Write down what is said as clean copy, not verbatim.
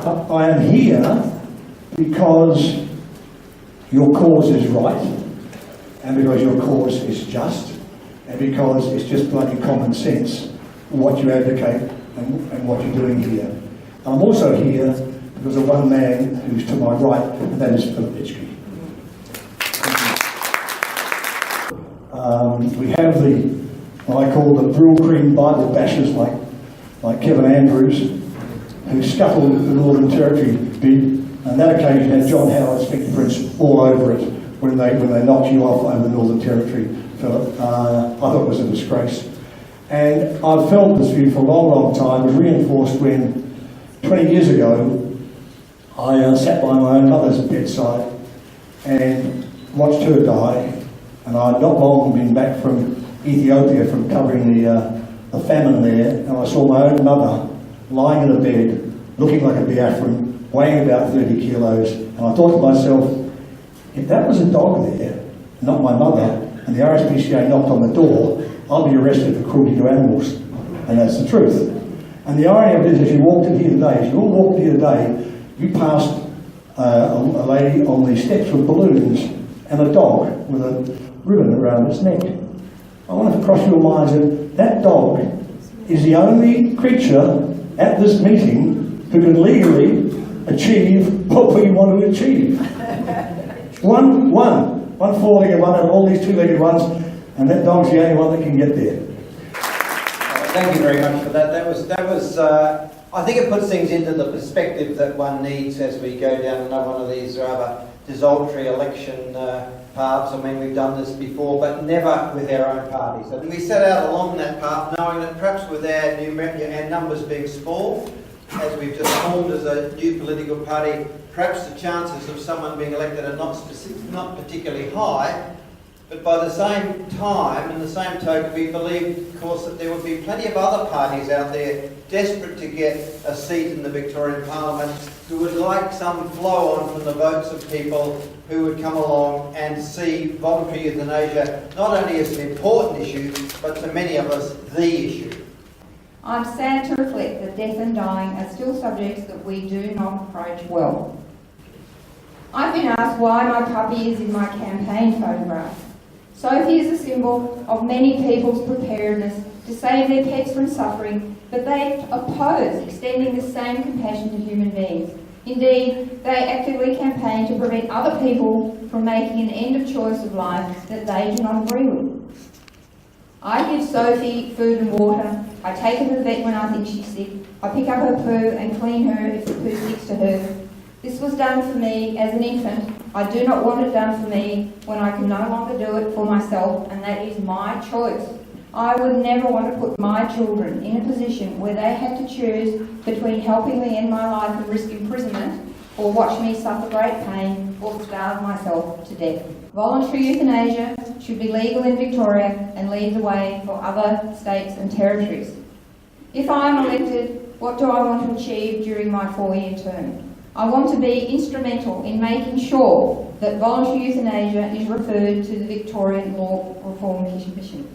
I am here because your cause is right, and because your cause is just, and because it's just bloody common sense what you advocate and what you're doing here. And I'm also here because of one man who's to my right, and that is Philip Nitschke. We have what I call the Brill Cream Bible bashers like Kevin Andrews, who scuttled the Northern Territory bid, and that occasion had John Howard's fingerprints all over it when they knocked you off over the Northern Territory, Philip. I thought it was a disgrace. And I've felt this view for a long, long time. It was reinforced when 20 years ago I sat by my own mother's bedside and watched her die, and I'd not long been back from Ethiopia from covering the famine there, and I saw my own mother lying in a bed, looking like a Biafran, weighing about 30 kilos, and I thought to myself, if that was a dog there, not my mother, and the RSPCA knocked on the door, I'll be arrested for cruelty to animals. And that's the truth. And the irony of it is, as you walked in here today, as you all walked here today, you passed a lady on the steps with balloons and a dog with a ribbon around its neck. I want to cross your minds that that dog is the only creature at this meeting who can legally achieve what we want to achieve. One four-legged one out of all these two-legged ones, and that dog's the only one that can get there. Thank you very much for that. That was. I think it puts things into the perspective that one needs as we go down another one of these rather desultory election paths. I mean, we've done this before, but never with our own parties. So we set out along that path, knowing that perhaps with our numbers being small, as we've just formed as a new political party, perhaps the chances of someone being elected are not particularly high. But by the same time, in the same token, we believe, of course, that there would be plenty of other parties out there desperate to get a seat in the Victorian Parliament who would like some flow on from the votes of people who would come along and see voluntary euthanasia not only as an important issue, but to many of us, the issue. I'm sad to reflect that death and dying are still subjects that we do not approach well. I've been asked why my puppy is in my campaign photograph. Sophie is a symbol of many people's preparedness to save their pets from suffering, but they oppose extending the same compassion to human beings. Indeed, they actively campaign to prevent other people from making an end of choice of life that they do not agree with. I give Sophie food and water. I take her to the vet when I think she's sick. I pick up her poo and clean her if the poo sticks to her. This was done for me as an infant. I do not want it done for me when I can no longer do it for myself, and that is my choice. I would never want to put my children in a position where they had to choose between helping me end my life and risk imprisonment, or watch me suffer great pain, or starve myself to death. Voluntary euthanasia should be legal in Victoria and lead the way for other states and territories. If I am elected, what do I want to achieve during my 4-year term? I want to be instrumental in making sure that voluntary euthanasia is referred to the Victorian Law Reform Commission.